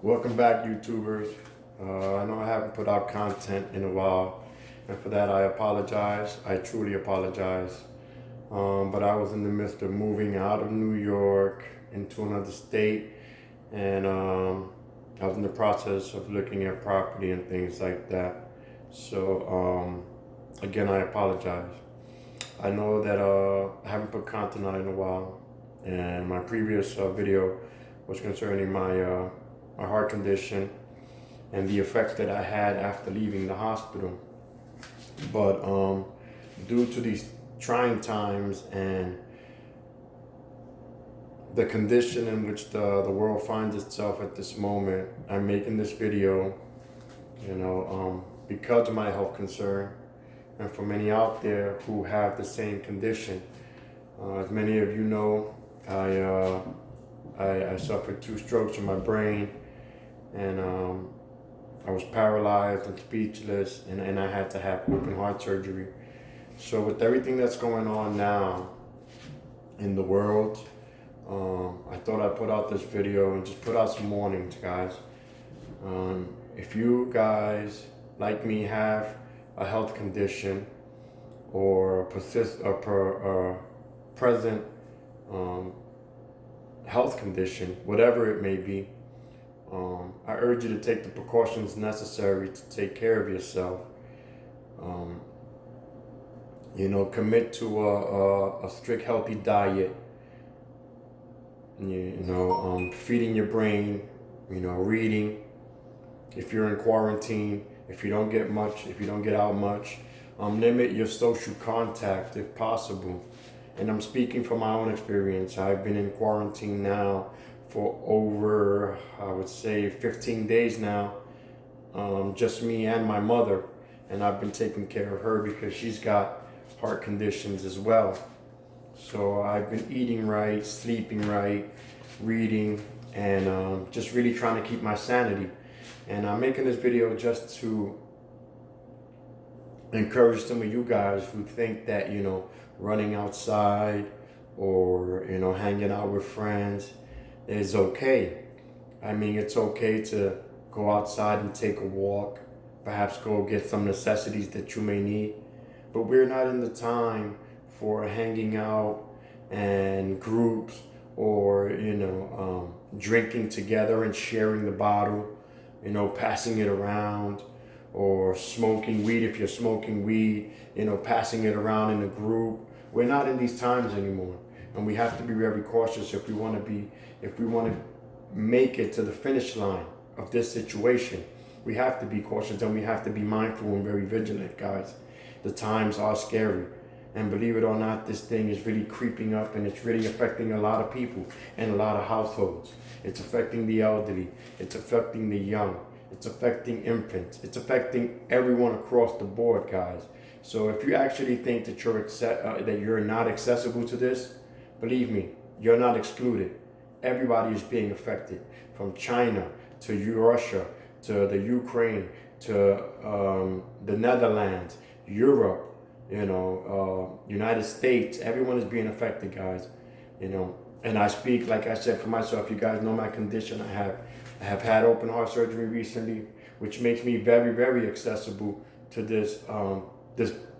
Welcome back, YouTubers. I know I haven't put out content in a while, and for that I apologize. I truly apologize. But I was in the midst of moving out of New York into another state, and I was in the process of looking at property and things like that. So, again, I apologize. I know that I haven't put content out in a while, and my previous video was concerning my heart condition and the effects that I had after leaving the hospital. But due to these trying times and the condition in which the world finds itself at this moment, I'm making this video, because of my health concern, and for many out there who have the same condition. As many of you know, I suffered 2 strokes in my brain, and I was paralyzed and speechless, and I had to have open heart surgery. So with everything that's going on now in the world, I thought I'd put out this video and just put out some warnings, guys. If you guys, like me, have a health condition or present health condition, whatever it may be, I urge you to take the precautions necessary to take care of yourself. Commit to a strict healthy diet. Feeding your brain, reading. If you're in quarantine, if you don't get out much, limit your social contact if possible. And I'm speaking from my own experience. I've been in quarantine now for over, I would say, 15 days now. Just me and my mother. And I've been taking care of her because she's got heart conditions as well. So I've been eating right, sleeping right, reading, and just really trying to keep my sanity. And I'm making this video just to encourage some of you guys who think that, running outside or, hanging out with friends is okay. I mean, it's okay to go outside and take a walk, perhaps go get some necessities that you may need. But we're not in the time for hanging out and groups or, drinking together and sharing the bottle, passing it around, or smoking weed if you're smoking weed, passing it around in a group. We're not in these times anymore. And we have to be very cautious if we want to make it to the finish line of this situation. We have to be cautious and we have to be mindful and very vigilant, guys. The times are scary. And believe it or not, this thing is really creeping up and it's really affecting a lot of people and a lot of households. It's affecting the elderly. It's affecting the young. It's affecting infants. It's affecting everyone across the board, guys. So if you actually think that you're not accessible to this, believe me, you're not excluded. Everybody is being affected, from China to Russia to the Ukraine to the Netherlands, Europe, United States. Everyone is being affected, guys. And I speak, like I said, for myself. You guys know my condition. I have had open heart surgery recently, which makes me very, very accessible to this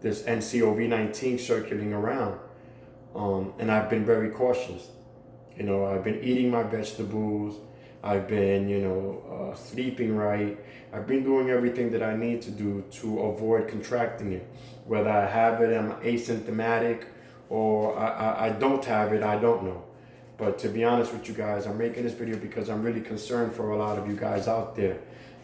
NCOV-19 circulating around. And I've been very cautious. I've been eating my vegetables. I've been, sleeping right. I've been doing everything that I need to do to avoid contracting it. Whether I have it, I'm asymptomatic, or I don't have it, I don't know. But to be honest with you guys, I'm making this video because I'm really concerned for a lot of you guys out there.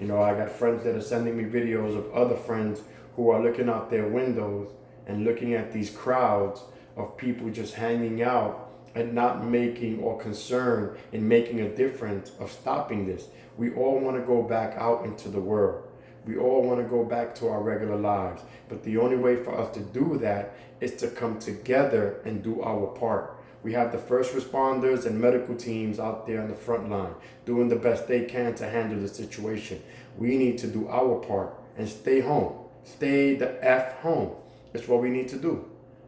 I got friends that are sending me videos of other friends who are looking out their windows and looking at these crowds of people just hanging out and not making or concerned in making a difference of stopping this. We all want to go back out into the world. We all want to go back to our regular lives. But the only way for us to do that is to come together and do our part. We have the first responders and medical teams out there on the front line doing the best they can to handle the situation. We need to do our part and stay home. Stay the F home. That's what we need to do.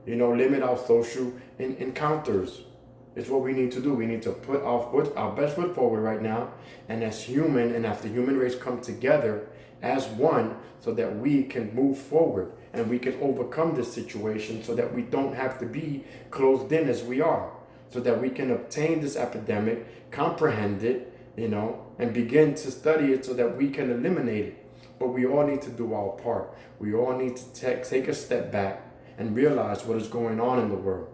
Limit our social encounters. It's what we need to do. We need to put our best foot forward right now, and as human and as the human race come together as one, so that we can move forward and we can overcome this situation, so that we don't have to be closed in as we are, so that we can obtain this epidemic, comprehend it, and begin to study it so that we can eliminate it. But we all need to do our part. We all need to take a step back and realize what is going on in the world.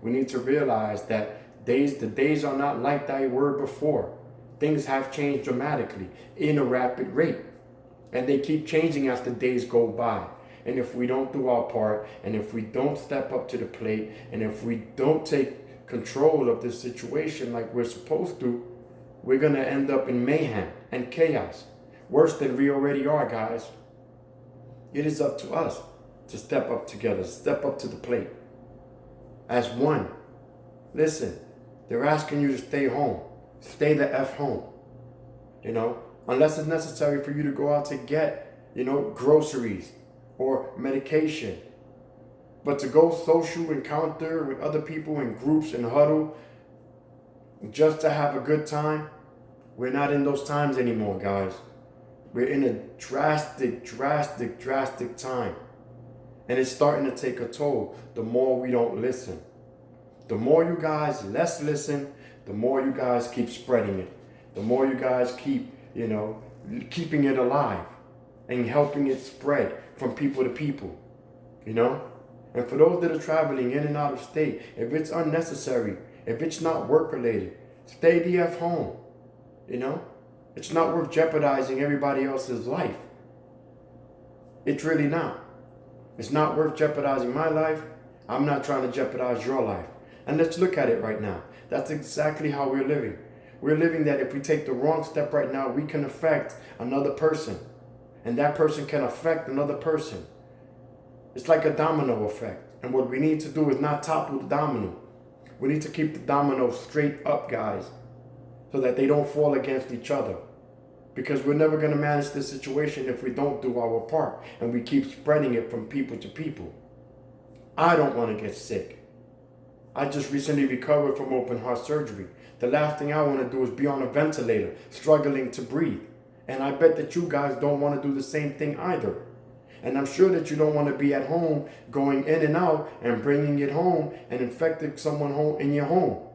We need to realize that the days are not like they were before. Things have changed dramatically in a rapid rate. And they keep changing as the days go by. And if we don't do our part, and if we don't step up to the plate, and if we don't take control of this situation like we're supposed to, we're going to end up in mayhem and chaos. Worse than we already are, guys. It is up to us to step up together, step up to the plate as one. Listen, they're asking you to stay home. Stay the F home. Unless it's necessary for you to go out to get, groceries or medication. But to go social encounter with other people in groups and huddle just to have a good time, we're not in those times anymore, guys. We're in a drastic time. And it's starting to take a toll the more we don't listen. The more you guys less listen, the more you guys keep spreading it. The more you guys keep, keeping it alive and helping it spread from people to people, And for those that are traveling in and out of state, if it's unnecessary, if it's not work related, stay the F home, It's not worth jeopardizing everybody else's life. It's really not. It's not worth jeopardizing my life. I'm not trying to jeopardize your life. And let's look at it right now. That's exactly how we're living. We're living that if we take the wrong step right now, we can affect another person. And that person can affect another person. It's like a domino effect. And what we need to do is not topple the domino. We need to keep the domino straight up, guys, so that they don't fall against each other. Because we're never going to manage this situation if we don't do our part and we keep spreading it from people to people. I don't want to get sick. I just recently recovered from open heart surgery. The last thing I want to do is be on a ventilator, struggling to breathe. And I bet that you guys don't want to do the same thing either. And I'm sure that you don't want to be at home going in and out and bringing it home and infecting someone home in your home,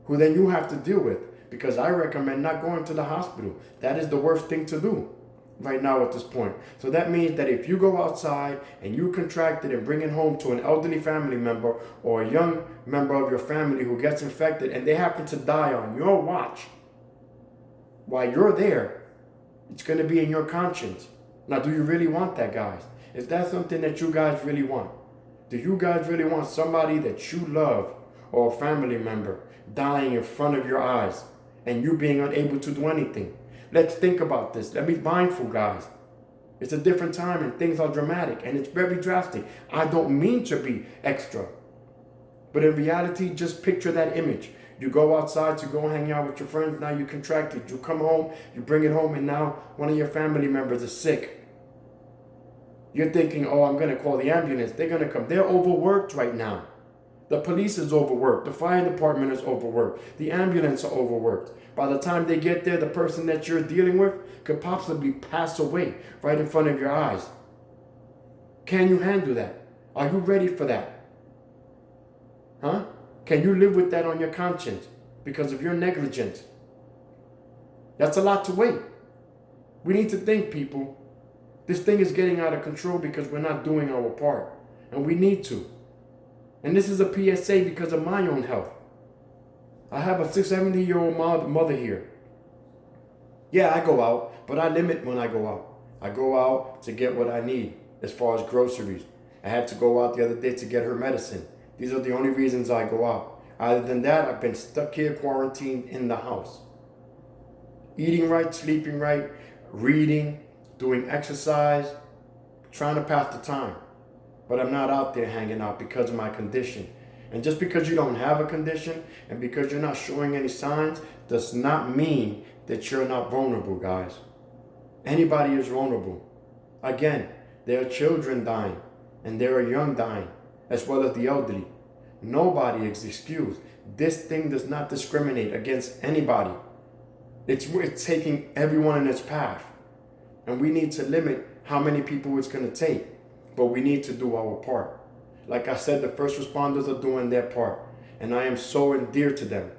who then you have to deal with. Because I recommend not going to the hospital. That is the worst thing to do right now at this point. So that means that if you go outside and you contract it and bring it home to an elderly family member or a young member of your family who gets infected and they happen to die on your watch, while you're there, it's going to be in your conscience. Now, do you really want that, guys? Is that something that you guys really want? Do you guys really want somebody that you love or a family member dying in front of your eyes and you being unable to do anything? Let's think about this. Let's be mindful, guys. It's a different time and things are dramatic and it's very drastic. I don't mean to be extra. But in reality, just picture that image. You go outside to go hang out with your friends. Now you contract it. You come home, you bring it home, and now one of your family members is sick. You're thinking, oh, I'm going to call the ambulance. They're going to come. They're overworked right now. The police is overworked. The fire department is overworked. The ambulance are overworked. By the time they get there, the person that you're dealing with could possibly pass away right in front of your eyes. Can you handle that? Are you ready for that? Huh? Can you live with that on your conscience because of your negligence? That's a lot to wait. We need to think, people. This thing is getting out of control because we're not doing our part. And we need to. And this is a P.S.A. because of my own health. I have a 70-year-old mother here. Yeah, I go out, but I limit when I go out. I go out to get what I need as far as groceries. I had to go out the other day to get her medicine. These are the only reasons I go out. Other than that, I've been stuck here quarantined in the house. Eating right, sleeping right, reading, doing exercise, trying to pass the time. But I'm not out there hanging out because of my condition. And just because you don't have a condition and because you're not showing any signs does not mean that you're not vulnerable, guys. Anybody is vulnerable. Again, there are children dying and there are young dying, as well as the elderly. Nobody is excused. This thing does not discriminate against anybody. It's taking everyone in its path. And we need to limit how many people it's going to take. But we need to do our part. Like I said, the first responders are doing their part. And I am so endeared to them.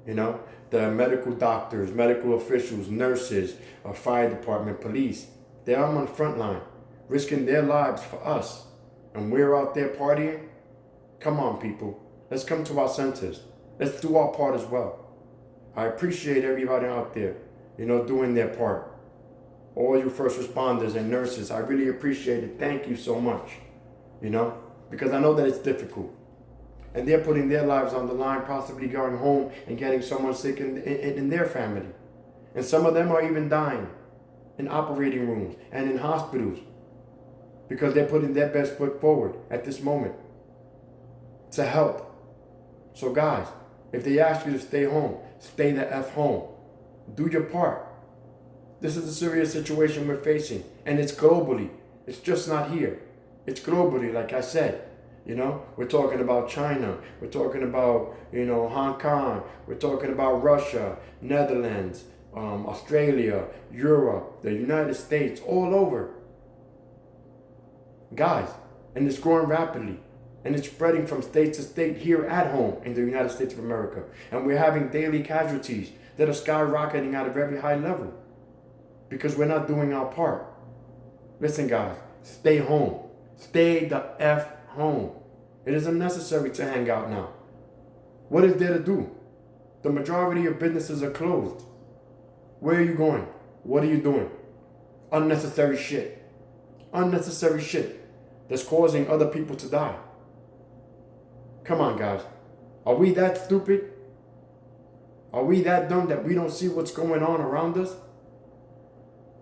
You know, the medical doctors, medical officials, nurses, fire department, police. They're on the front line, risking their lives for us. And we're out there partying. Come on, people. Let's come to our senses. Let's do our part as well. I appreciate everybody out there, doing their part. All you first responders and nurses, I really appreciate it. Thank you so much, because I know that it's difficult. And they're putting their lives on the line, possibly going home and getting someone sick in their family. And some of them are even dying in operating rooms and in hospitals because they're putting their best foot forward at this moment to help. So guys, if they ask you to stay home, stay the F home. Do your part. This is a serious situation we're facing, and it's globally. It's just not here. It's globally, like I said. We're talking about China. We're talking about, Hong Kong. We're talking about Russia, Netherlands, Australia, Europe, the United States, all over. Guys, and it's growing rapidly. And it's spreading from state to state here at home in the United States of America. And we're having daily casualties that are skyrocketing at a very high level because we're not doing our part. Listen, guys, stay home. Stay the F home. It is unnecessary to hang out now. What is there to do? The majority of businesses are closed. Where are you going? What are you doing? Unnecessary shit. Unnecessary shit that's causing other people to die. Come on, guys. Are we that stupid? Are we that dumb that we don't see what's going on around us?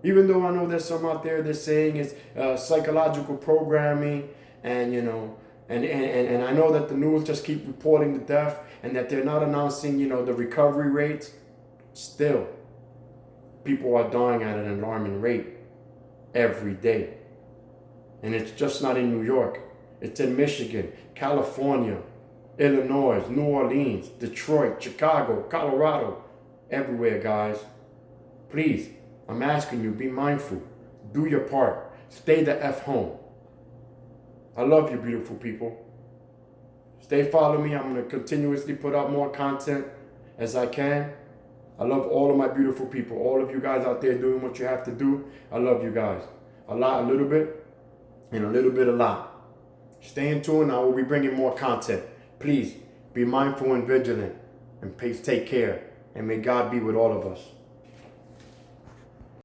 Even though I know there's some out there that's saying it's psychological programming and, and I know that the news just keep reporting the death and that they're not announcing, the recovery rates. Still, people are dying at an alarming rate every day. And it's just not in New York. It's in Michigan, California, Illinois, New Orleans, Detroit, Chicago, Colorado, everywhere, guys. Please, I'm asking you, be mindful. Do your part. Stay the F home. I love you, beautiful people. Stay following me. I'm going to continuously put out more content as I can. I love all of my beautiful people. All of you guys out there doing what you have to do. I love you guys. A lot, a little bit, and a little bit, a lot. Stay in tune. I will be bringing more content. Please be mindful and vigilant. And please take care. And may God be with all of us.